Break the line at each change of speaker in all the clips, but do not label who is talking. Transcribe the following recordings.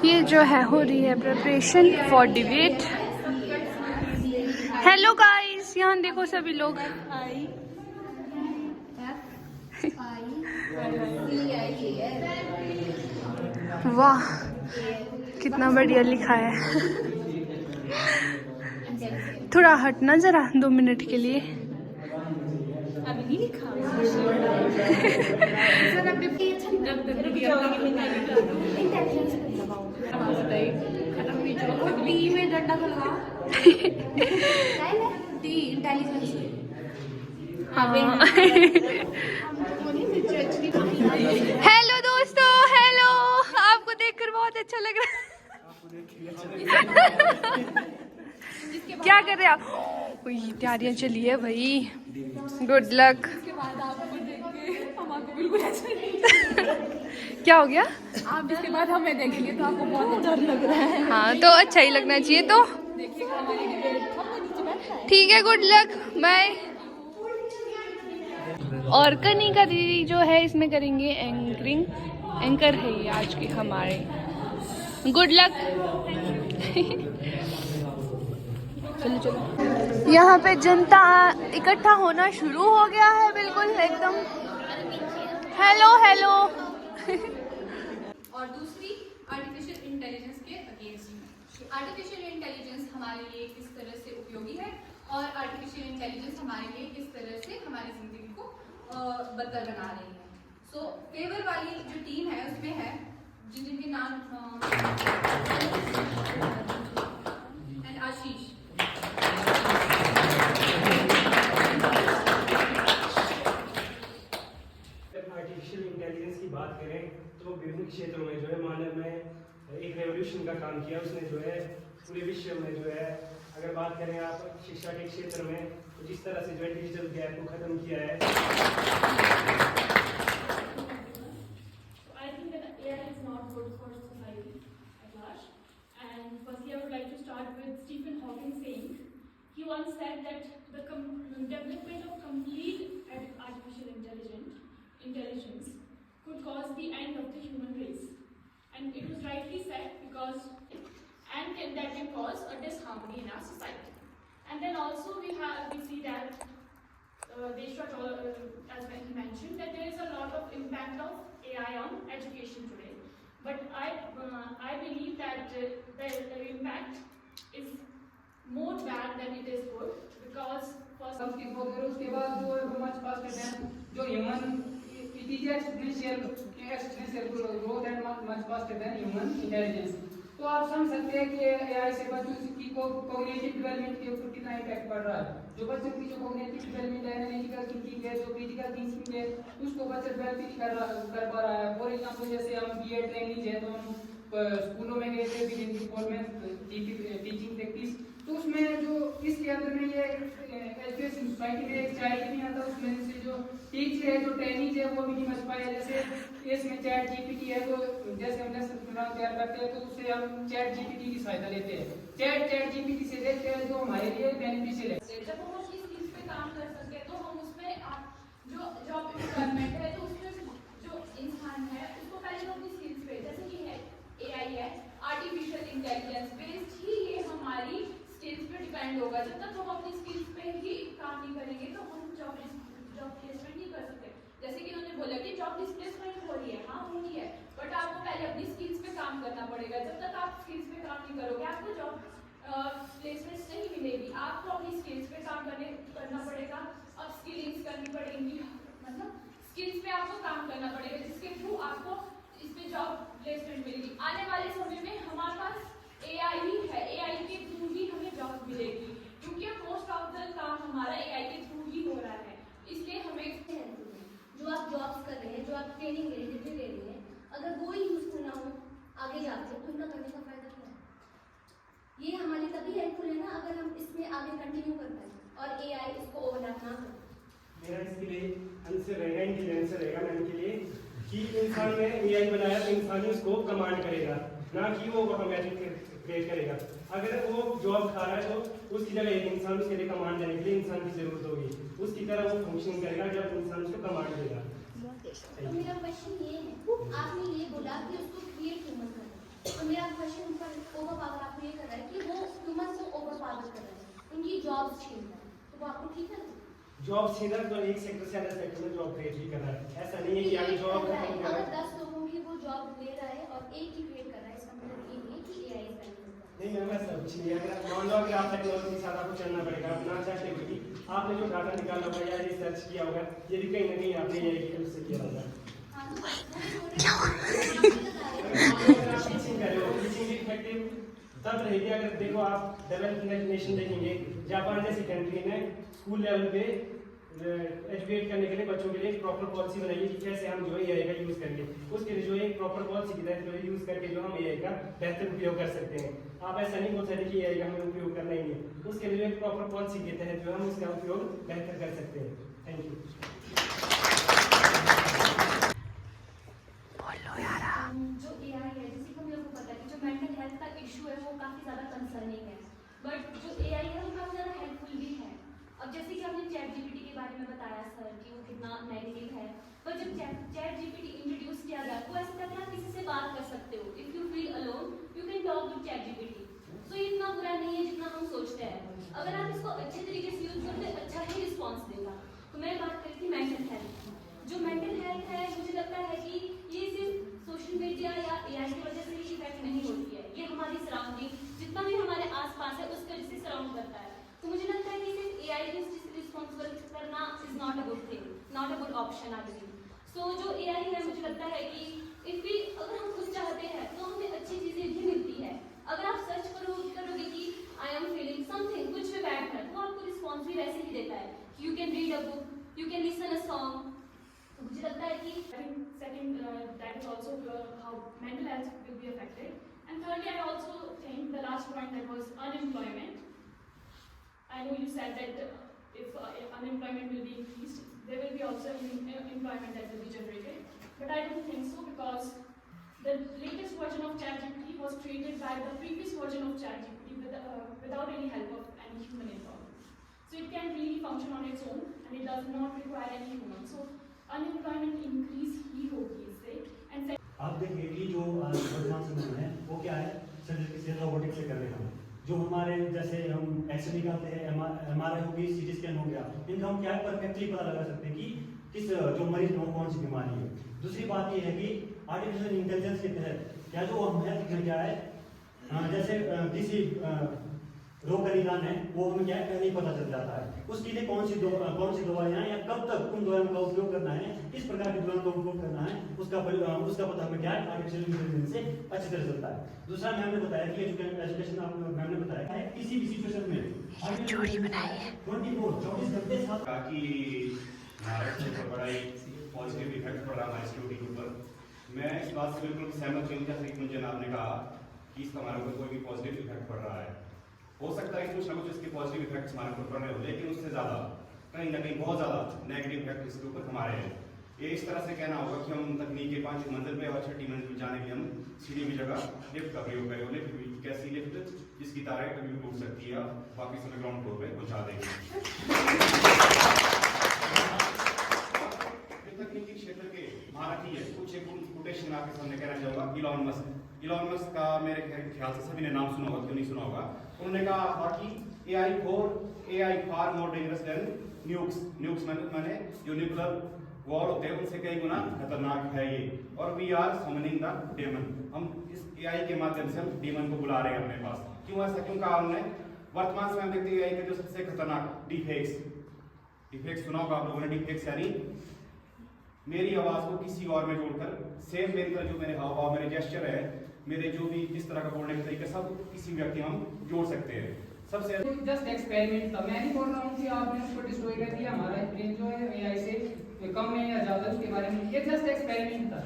ये जो है हो रही है preparation for debate. Hello guys, यहाँ देखो सभी लोग। वाह कितना बढ़िया लिखा है। थोड़ा हटना जरा 2 मिनट के लिए।
अभी नहीं लिखा में डंडा लगाओ।
हेलो दोस्तों, हेलो। आपको देखकर बहुत अच्छा लग रहा है। क्या कर रहे हैं आप? तैयारियां चली है भाई। Good luck. क्या हो गया?
आप इसके बाद हमें देखेंगे तो आपको बहुत डर लग रहा है।
हाँ तो अच्छा ही लगना चाहिए। तो ठीक है, गुड लक, बाय। और कनिका दीदी जो है इसमें करेंगे एंकरिंग। एंकर है ये आज के हमारे। Good luck. चलो चलो। यहाँ पे जनता इकट्ठा होना शुरू हो गया है, बिल्कुल एकदम। Hello hello.
और दूसरी आर्टिफिशियल इंटेलिजेंस के अगेंस्ट में। आर्टिफिशियल इंटेलिजेंस हमारे लिए किस तरह से उपयोगी है और आर्टिफिशियल इंटेलिजेंस हमारे लिए किस तरह से हमारी जिंदगी को बदतर बना रही है। सो फेवर वाली जो टीम है उसमें है जिनके नाम एंड आशीष।
आर्टिफिशियल इंटेलिजेंस की बात करें तो विभिन्न क्षेत्रों में जो है मानव में एक रेवोल्यूशन का काम किया। उसने जो है पूरे विश्व में जो है, अगर बात करें आप शिक्षा के क्षेत्र में, तो जिस तरह से जो है डिजिटल गैप को खत्म किया है।
I think that AI is not good for society at large. And firstly, I would like to start with Stephen Hawking saying, he once said that the development of complete artificial intelligence could cause the end of the human race. And it was rightly said because, and that can cause a disharmony in our society. And then also we see that Deshrat, as when he mentioned, that there is a lot of impact of AI on education today. But I believe that the impact is more bad than it is good, because first
उसके बाद जो मंच पास करते हैं जो human it is exponential growth and मंच पास करते हैं ह्यूमन इंटेलिजेंस। तो आप समझ सकते हैं कि एआई से बच्चों की कॉग्निटिव डेवलपमेंट के ऊपर कितना इम्पैक्ट पड़ रहा है। जो बच्चों की जो कॉग्निटिव डेवलपमेंट है, एनालिटिकल थिंकिंग है, जो क्रिटिकल थिंकिंग है, उसको बच्चा डेवलप नहीं कर पा रहा है। फॉर एग्जांपल जैसे हम बीएड ट्रेनिंग है तो हम स्कूलों में गए थे टीचिंग प्रैक्टिस, तो उसमें जो इसके अंदर में ये एजुकेशन सोसाइटी में एक चाइल्ड नहीं आता, उसमें से जो टीचर है, जो ट्रेनिंग है, वो भी नहीं समझ पाए। जैसे इसमें चैट जीपीटी है, तो जैसे हम लेसन प्रोग्राम तैयार करते हैं तो उससे हम चैट जीपीटी की सहायता लेते हैं। चैट जीपीटी से देखते हैं जो हमारे लिए बेनिफिशियल है।
जब हम उस चीज पे काम कर सकते तो हम उसमें जो जॉब रिक्वायरमेंट है तो उसमें जो इंसान है उसको पहले तो अपनी स्किल्स पे, जैसे कि है एआई है, आर्टिफिशियल इंटेलिजेंस बेस्ड ही ये हमारी स्किल्स पे डिपेंड होगा। जब तक हम अपनी स्किल्स पे ही काम नहीं करेंगे तो हम जॉब प्लेसमेंट नहीं कर सकते। जैसे कि उन्होंने बोला कि जॉब डिस्प्लेसमेंट हो रही है, हाँ हो रही है, बट आपको पहले अपनी स्किल्स पे काम करना पड़ेगा। जब तक आप स्किल्स पे काम नहीं करोगे आपको जॉब प्लेसमेंट नहीं मिलेगी। आपको अपनी स्किल्स पे काम करना पड़ेगा, अब स्किलिंग्स करनी पड़ेंगी, मतलब स्किल्स पे आपको काम करना पड़ेगा जिसके थ्रू आपको इस पे जॉब प्लेसमेंट मिलेगी। आने वाले समय में हमारे पास एआई ही है, एआई के थ्रू ही हमें जॉब मिलेगी, क्योंकि मोस्ट ऑफ द काम हमारा एआई के थ्रू ही हो रहा है। इसलिए हमें
जो आप जॉब्स कर रहे हैं, जो आप ट्रेनिंग ले रहे हैं, डिग्री ले रहे हैं, अगर वो ही यूजफुल ना हो आगे जाके तो इनका करने का फायदा क्या है? ये हमारे तभी हेल्पफुल है ना अगर हम इसमें आगे कंटिन्यू कर पाए और एआई इसको ओवरलैप ना करे।
मेरा इसके लिए आंसर रहेगा, इनके आंसर रहेगा मैम के लिए कि इंसान ने एआई बनाया तो इंसान ही उसको कमांड करेगा, ना कि वो ऑटोमेटिक क्रिएट करेगा। अगर वो जॉब खा रहा है तो उसकी जगह एक इंसान उसके लिए कमांड देने के लिए इंसान की जरूरत होगी, उसकी तरह वो फंक्शन करेगा जब इंसान उसको कमांड देगा।
तो मेरा क्वेश्चन ये है, आपने ये बोला कि उसको क्रिएट क्यों मत करो, तो मेरा ओवर पावर आपको ये कर रहा है कि वो ह्यूमन को ओवर पावर कर रहा है, उनकी जॉब्स छीन रहा है, तो वो आपको ठीक है?
जॉब सीधा तो एक सेक्टर से अदर सेक्टर में जॉब क्रिएट ही कर रहा है। ऐसा नहीं है कि अगर जॉब खत्म कर रहा
अगर
है
10 लोगों की वो जॉब ले रहा है और एक ही क्रिएट कर रहा है, इसका मतलब ये नहीं कि एआई इज बेनिफिट।
नहीं मैम ऐसा कुछ नहीं है। अगर मान लो अगर आप टेक्नोलॉजी के साथ आपको चलना पड़ेगा, अपना चाहते हो कि आपने जो डाटा निकाला होगा या रिसर्च किया होगा, ये भी कहीं ना कहीं आपने एआई की हेल्प से किया होगा। अगर आप टीचिंग कर रहे हो, टीचिंग इफेक्टिव तब रहेगी अगर देखो आप डेवलपिंग नेशन देखेंगे, जापान जैसी कंट्री ने स्कूल लेवल पे एजुकेट करने के लिए बच्चों के लिए एक प्रॉपर पॉलिसी बनाई है कि कैसे हम जो है एआई का यूज करेंगे। उसके लिए जो एक प्रॉपर पॉलिसी के तहत जो है यूज करके जो हम एआई का बेहतर उपयोग कर सकते हैं। आप ऐसा नहीं बोल सकते कि एआई का हमें उपयोग करना ही है, उसके लिए एक प्रॉपर पॉलिसी के तहत जो हम उसका उपयोग बेहतर कर सकते हैं। Thank you.
जो एआई है, जैसे कि हम लोगों को पता है कि जो मेंटल हेल्थ का इशू है वो काफ़ी ज़्यादा कंसर्निंग है, बट जो एआई है वो काफ़ी ज़्यादा हेल्पफुल भी है। अब जैसे कि आपने चैट जीपीटी के बारे में बताया सर कि वो कितना नेगेटिव है, पर जब चैट जीपीटी इंट्रोड्यूस किया गया तो ऐसा था कि आप किसी से बात कर सकते हो, if you feel alone you can talk with ChatGPT. So ये इतना बुरा नहीं है जितना हम सोचते हैं, अगर आप इसको अच्छे तरीके से यूज करते हैं अच्छा ही रिस्पॉन्स देगा। तो मैं बात करी थी मेंटल हेल्थ। जो मेंटल हेल्थ है मुझे लगता है कि ये सिर्फ सोशल मीडिया या एआई की वजह से ही इफेक्ट नहीं होती है, ये हमारी सराउंडिंग जितना भी हमारे आसपास है उसके वजह से सराउंड करता है। तो मुझे लगता है कि सिर्फ एआई को रिस्पॉन्सिबल करना is not a good thing, not a good option I think. So जो एआई है मुझे लगता है कि इफ वी अगर हम कुछ चाहते हैं तो हमें अच्छी चीजें भी मिलती है। अगर आप सर्च करोगे कि आई एम फीलिंग समथिंग, कुछ भी बैड है, तो आपको रिस्पॉन्स भी वैसे ही देता है। You can read a book, you can listen a song. तो मुझे लगता है कि
Second, that is also how mental health will be affected. And thirdly, I also think the last point that was unemployment. I know you said that if unemployment will be increased, there will be also employment that will be generated. But I don't think so, because the latest version of ChatGPT was created by the previous version of ChatGPT without any help of any human involved. So it can really function on its own and it does not require any human. So unemployment increase ही होगी इससे। And
आप देखिए कि जो वर्तमान समय में है वो क्या है, सर्जरी से रोबोटिक से कर रहे हैं। जो हमारे जैसे हम एक्सरे निकालते हैं, एमआरआई हो गई, सीटी स्कैन हो गया, इनका हम क्या परफेक्टली पता लगा सकते हैं कि किस जो मरीज को कौन सी बीमारी है। दूसरी बात ये है कि आर्टिफिशियल इंटेलिजेंस के तहत क्या जो हम हेल्थ में क्या है जैसे किसी रोग का निदान है वो हमें क्या है पहले ही पता चल जाता है। उसके लिए कौन सी दवाइयाँ या कब तक उन दवाइयों का उपयोग करना है, किस प्रकार की दवाइयों का उपयोग करना है, उसका पता हमें क्या है आर्टिफिशियल इंटेलिजेंस से अच्छी तरह चलता है। दूसरा मैम ने बताया कि एजुकेशन मैम ने बताया है किसी भी सिचुएशन में 24 घंटे साथ
ताकि महाराष्ट्र पर बड़ा ही पॉजिटिव इफेक्ट पड़ रहा है हमारी सिक्योरिटी के ऊपर। मैं इस बात से बिल्कुल सहमत हूँ, जैसे कि मुझे आपने कहा कि इसका हमारे ऊपर कोई भी पॉजिटिव इफेक्ट पड़ रहा है। हो सकता है कि कुछ ना कुछ इसके पॉजिटिव इफेक्ट्स हमारे ऊपर पड़ रहे हो, लेकिन उससे ज़्यादा कहीं ना कहीं बहुत ज़्यादा नेगेटिव इफेक्ट इसके ऊपर हमारे हैं। ये इस तरह से कहना होगा कि हम तकनीक के 5 मंजिल पे और 6ठी मंजिल पे जाने के लिए हम सीढ़ी की जगह लिफ्ट का प्रयोग करें। लिफ्ट भी कैसी लिफ्ट जिसकी तारें कभी भी टूट सकती है, बाकी समय ग्राउंड फ्लोर पे पहुँचा देंगे। तकनीकी क्षेत्र के महारथी है, कुछ एक कोटेशन आपके सामने कहना चाहूँगा। इलॉन मस्क का मेरे ख्याल से सभी ने नाम सुना होगा, क्यों नहीं सुना होगा। उन्होंने कहा था कि AI फार मोर डेंजरस देन न्यूक्स मैंने जो न्यूक्लियर वॉर होते हैं उनसे कई गुना खतरनाक है ये। और we are summoning the demon, हम इस AI के माध्यम से हम डेमन को बुला रहे हैं अपने पास। क्यों ऐसा क्यों कहा उन्होंने? वर्तमान समय में देखते हैं AI के जो सबसे खतरनाक डिफेक्स सुना होगा आप लोगों ने। डिफेक्स यानी मेरी आवाज को किसी और में जोड़कर सेम मेरी तरह जो मेरे हाव भाव, मेरे जेस्चर है, मेरे जो भी जिस तरह का बोलने का तरीका, सब किसी व्यक्ति हम जोड़ सकते हैं। सबसे
जस्ट एक्सपेरिमेंट था, मैं नहीं बोल रहा हूँ कि आपने उसको डिस्ट्रॉय कर दिया। हमारा ब्रेन जो है एआई से कम है या ज्यादा, उसके बारे में ये जस्ट एक्सपेरिमेंट था।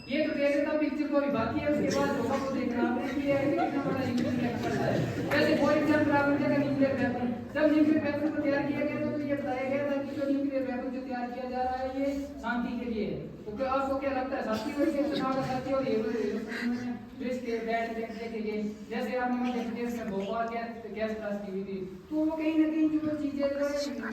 ये तो दे देता पिक्चर को, अभी बाकी है उसके बाद लोगों को देखना आपने कि ये कितना बड़ा इम्पैक्ट करता है। जैसे फॉर एग्जांपल आपने देखा न्यूक्लियर वेपन, जब न्यूक्लियर वेपन को तैयार किया गया तो ये बताया गया था कि जो न्यूक्लियर वेपन जो तैयार किया जा रहा है ये शांति के लिए है। तो क्या आपको क्या लगता है शांति वही है? शांति और ये के बैठ देखने के लिए जैसे आपने देश में भोपाल गैस ब्लास्ट की हुई थी, तो वो कहीं ना कहीं जो चीजें जो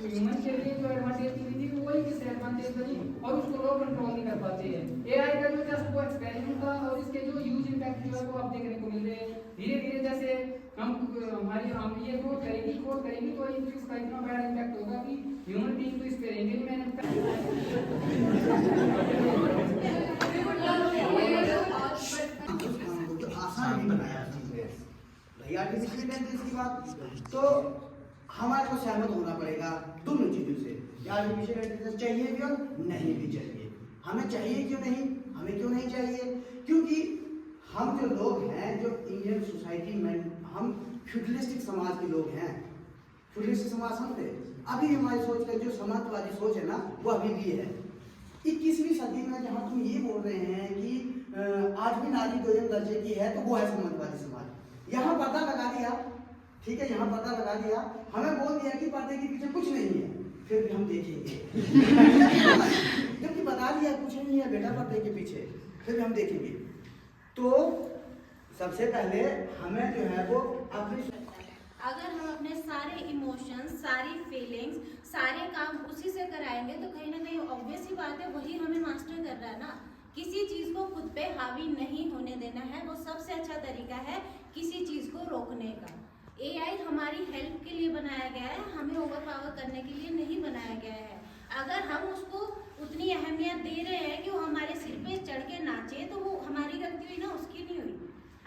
ह्यूमन के लिए जो एडवांटेज की हुई थी वही किस एडवांटेज बनी और उसको लोग कंट्रोल नहीं कर पाते हैं। एआई का जो जस्ट वो एक्सपेरिमेंट था और इसके जो ह्यूज इम्पैक्ट जो है वो आप देखने को मिल रहे हैं। धीरे धीरे हमारी हम ये ग्रोथ करेगी तो ये चीज का इतना बड़ा इम्पैक्ट होगा कि ह्यूमन बीइंग तो इस पे रहेंगे ही। मैंने
आसान भी बनाया रही आर्टिफिशियल इंटेलिजेंस की बात, तो हमारे को सहमत होना पड़ेगा दोनों चीजों से। आर्टिफिशियल इंटेलिजेंस चाहिए भी और नहीं भी चाहिए। हमें चाहिए क्यों नहीं, हमें क्यों नहीं चाहिए? क्योंकि हम जो लोग हैं, जो इंडियन सोसाइटी में हम फ्यूडलिस्टिक समाज के लोग हैं। फ्यूडलिस्टिक समाज समझते, अभी हमारी सोच का जो समाजवादी सोच है ना, वो अभी भी है। 21वीं सदी में जहाँ तुम ये बोल रहे हैं कि आज भी नारी दोयम दर्जे की है, तो वो है समाजवादी समाज। यहाँ पर्दा लगा दिया, ठीक है, यहाँ पर्दा लगा दिया, हमें बोल दिया कि पर्दे के पीछे कुछ नहीं है, फिर भी हम देखेंगे। जबकि बता दिया कुछ नहीं है बेटा पर्दे के पीछे, फिर भी हम देखेंगे। तो सबसे पहले हमें जो है वो अपनी,
अगर हम अपने सारे इमोशंस, सारी फीलिंग्स, सारे काम उसी से कराएंगे तो कहीं ना कहीं ऑब्वियस ही बात है वही हमें मास्टर कर रहा है ना। किसी चीज को खुद पे हावी नहीं होने देना है, वो सबसे अच्छा तरीका है किसी चीज को रोकने का। एआई हमारी हेल्प के लिए बनाया गया है, हमें ओवरपावर करने के लिए नहीं बनाया गया है। अगर हम उसको उतनी अहमियत दे रहे हैं कि वो हमारे सिर पे चढ़ के नाचे, तो वो हमारी गलती हुई ना, उसकी नहीं हुई।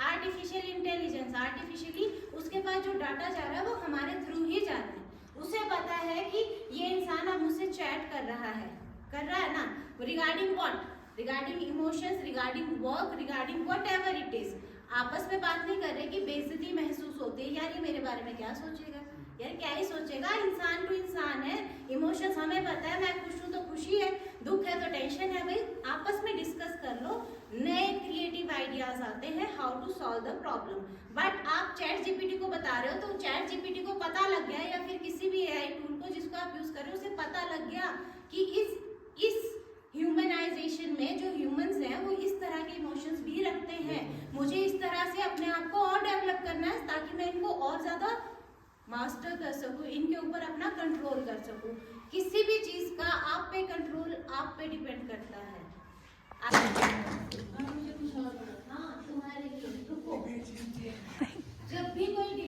आर्टिफिशियल इंटेलिजेंस आर्टिफिशियली उसके पास जो डाटा जा रहा है वो हमारे थ्रू ही जा रहा है। उसे पता है कि ये इंसान अब मुझसे चैट कर रहा है ना, regarding what, regarding emotions, regarding work, regarding whatever it is. आपस में बात नहीं कर रहे कि बेइज्जती महसूस होती है, यार ये मेरे बारे में क्या सोचेगा, यार क्या ही सोचेगा। इंसान टू इंसान है, इमोशंस हमें पता है, मैं खुश हूँ तो खुशी है, दुख है तो टेंशन है। भाई आपस में डिस्कस कर लो, नए क्रिएटिव आइडियाज आते हैं how to solve the problem. But आप चैट जीपीटी को बता रहे हो तो चैट जीपीटी को पता लग गया, या फिर किसी भी एआई टूल को जिसको आप यूज कर रहे हो उसे पता लग गया कि इस ह्यूमनाइजेशन में जो ह्यूमंस हैं वो इस तरह के इमोशंस भी रखते हैं। मुझे इस तरह से अपने आप को और डेवलप करना है ताकि मैं इनको और ज्यादा मास्टर कर सकूं, इनके ऊपर अपना कंट्रोल कर सकूं। किसी भी चीज का आप पे कंट्रोल आप पे डिपेंड करता है। मुझे कुछ और हाँ तुम्हारे लिए जब भी कोई